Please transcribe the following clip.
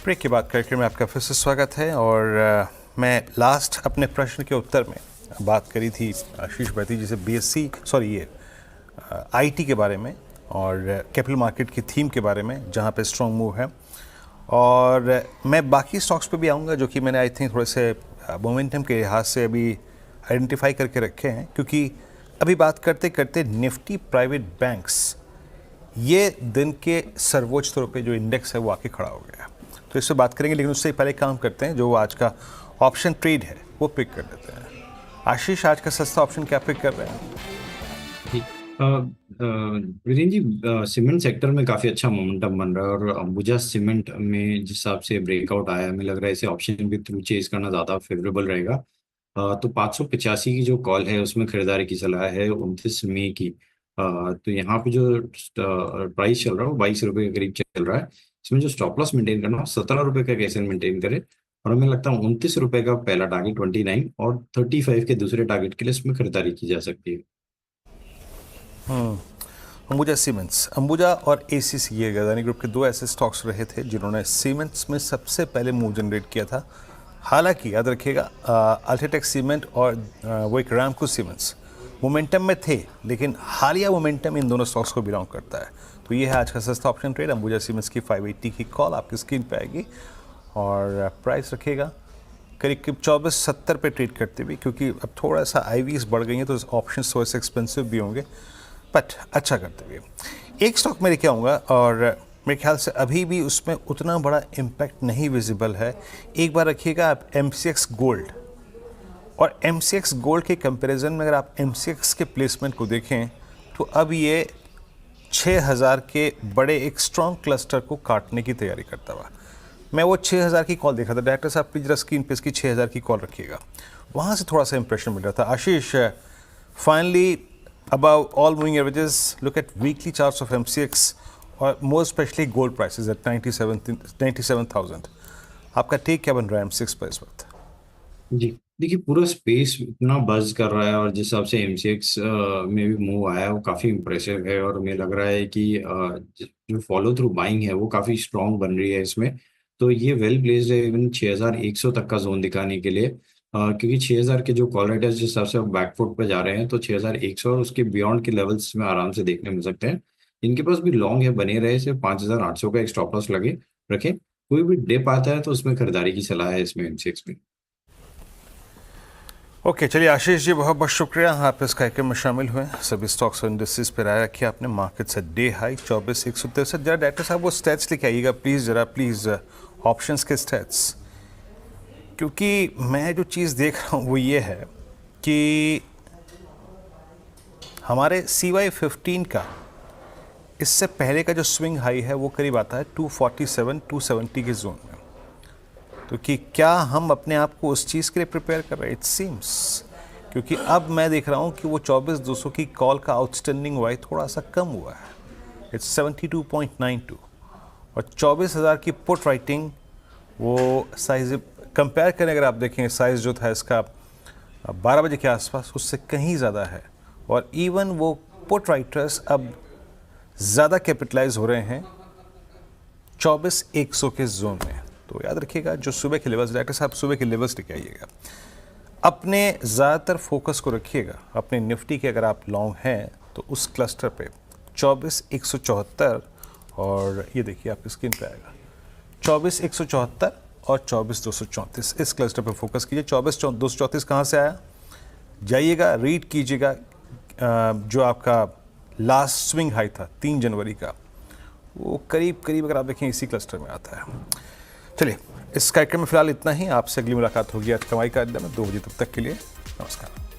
Break के बाद कार्यक्रम में आपका फिर से स्वागत है। और मैं लास्ट अपने प्रश्न के उत्तर में बात करी थी आशीष बैती जी से आईटी के बारे में और कैपिटल मार्केट की थीम के बारे में, जहां पे स्ट्रॉन्ग मूव है। और मैं बाकी स्टॉक्स पे भी आऊंगा जो कि मैंने आई थिंक थोड़े से मोमेंटम के लिहाज से अभी आइडेंटिफाई करके रखे हैं, क्योंकि अभी बात करते करते निफ्टी प्राइवेट बैंक्स ये दिन के सर्वोच्च स्तरों पे जो इंडेक्स है वो आके खड़ा हो गया है। तो इससे बात करेंगे, लेकिन उससे पहले काम करते हैं, जो आज का ऑप्शन ट्रेड है वो पिक कर लेते हैं। आशीष, आज का सस्ता ऑप्शन क्या पिक कर रहे हैं? जी वीरेंद्र जी, सीमेंट सेक्टर में काफी अच्छा मोमेंटम बन रहा है और अंबुजा सीमेंट में जिस हिसाब से ब्रेकआउट आया है, हमें लग रहा है इसे ऑप्शन भी थ्रू चेज करना ज्यादा फेवरेबल रहेगा। तो 585 की जो कॉल है उसमें खरीदारी की सलाह है 29 मई की। तो यहाँ पे जो प्राइस चल रहा है वो 22 रुपये के करीब चल रहा है। इसमें जो स्टॉप लॉस मेंटेन करना हो 17 रुपये का कैसे मेंटेन करे, और हमें लगता है 29 रुपये का पहला टारगेट 29 और 35 के दूसरे टारगेट के लिए इसमें खरीदारी की जा सकती है। अंबुजा सीमेंट्स, अंबुजा और एसीसी, ये गदानी ग्रुप के दो ऐसे स्टॉक्स रहे थे जिन्होंने सीमेंट्स में सबसे पहले मूव जनरेट किया था। हालांकि याद रखिएगा, अल्ट्राटेक सीमेंट और वो एक रामको सीमेंट्स मोमेंटम में थे, लेकिन हालिया मोमेंटम इन दोनों स्टॉक्स को बिलोंग करता है। तो ये है आज का सस्ता ऑप्शन ट्रेड। अंबुजा सीमेंट्स की 580 की कॉल आपकी स्क्रीन पे आएगी और प्राइस रखिएगा करीब करीब 2470 पे ट्रेड करते हुए, क्योंकि अब थोड़ा सा आईवीज बढ़ गई हैं तो ऑप्शन थोड़े से एक्सपेंसिव भी होंगे, बट अच्छा करते हुए। एक स्टॉक में लेके आऊँगा और मेरे ख्याल से अभी भी उसमें उतना बड़ा इम्पैक्ट नहीं विजिबल है। एक बार रखिएगा आप MCX गोल्ड, और MCX गोल्ड के कंपैरिजन में अगर आप MCX के प्लेसमेंट को देखें तो अब ये 6000 के बड़े एक स्ट्रॉन्ग क्लस्टर को काटने की तैयारी करता हुआ। मैं वो 6000 की कॉल देखा था। डायरेक्टर साहब प्लीज जरा स्क्रीन पे इसकी 6000 की कॉल रखिएगा, वहाँ से थोड़ा सा इंप्रेशन मिल रहा था। आशीष, finally above all moving averages, look at weekly charts of MCX और more especially gold prices at 97,000। आपका टेक क्या बन रहा है MCX पर इस वक्त? जी, देखिए पूरा स्पेस इतना बज कर रहा है और जिस हिसाब से एमसीएक्स में भी मूव आया है वो काफ़ी इम्प्रेसिव है, और मुझे लग रहा है कि जो फॉलो थ्रू बाइंग है वो काफ़ी स्ट्रांग बन रही है इसमें। तो ये वेल प्लेस्ड है इवन 6100 तक का जोन दिखाने के लिए, क्योंकि 6000 के जो कॉल रेट है जिस हिसाब से बैकफुट पे जा रहे हैं तो 6100 और उसके बियॉन्ड के लेवल्स में आराम से देखने मिल सकते हैं। इनके पास भी लॉन्ग है, बने रहे, सिर्फ 5800 का एक स्टॉप लॉस लगे रखें। कोई भी डिप आता है तो उसमें खरीदारी की सलाह है इसमें एमसीएक्स में। ओके, चलिए आशीष जी, बहुत बहुत शुक्रिया, आप इस कार्यक्रम में शामिल हुए। सभी स्टॉक्स और इंडस्ट्रीज पर राय रखी आपने। मार्केट से डे हाई 24,163। जरा डायरेक्टर साहब वो स्टैट्स लेके आइएगा प्लीज़, जरा प्लीज़ ऑप्शंस के स्टैट्स, क्योंकि मैं जो चीज़ देख रहा हूँ वो ये है कि हमारे CY15 का इससे पहले का जो स्विंग हाई है वो करीब आता है 247 270 के जोन में। तो कि क्या हम अपने आप को उस चीज़ के लिए प्रिपेयर कर रहे हैं? इट सीम्स, क्योंकि अब मैं देख रहा हूँ कि वो 24,200 की कॉल का आउटस्टैंडिंग वाई थोड़ा सा कम हुआ है, इट्स 72.92, और 24,000 की पुट राइटिंग वो साइज कंपेयर करें, अगर आप देखें साइज़ जो था इसका 12 बजे के आसपास, उससे कहीं ज़्यादा है। और इवन वो पुट राइटर्स अब ज़्यादा कैपिटलाइज हो रहे हैं 24,100 के जोन में। तो याद रखिएगा जो सुबह के लेवल्स, डायरेक्टर साहब सुबह के लेवल्स लेके आइएगा। अपने ज़्यादातर फोकस को रखिएगा अपने निफ्टी के, अगर आप लॉन्ग हैं तो उस क्लस्टर पे 24,174, और ये देखिए आपकी स्क्रीन पे आएगा 24,174 और 24,234। इस क्लस्टर पे फोकस कीजिए। 24,234 कहाँ से आया, जाइएगा रीड कीजिएगा, जो आपका लास्ट स्विंग हाई था 3 जनवरी का, वो करीब करीब अगर आप देखें इसी क्लस्टर में आता है। चलिए, इस कार्यक्रम में फिलहाल इतना ही। आपसे अगली मुलाकात होगी आज कमाई का अड्डा में 2 बजे। तब तक के लिए नमस्कार।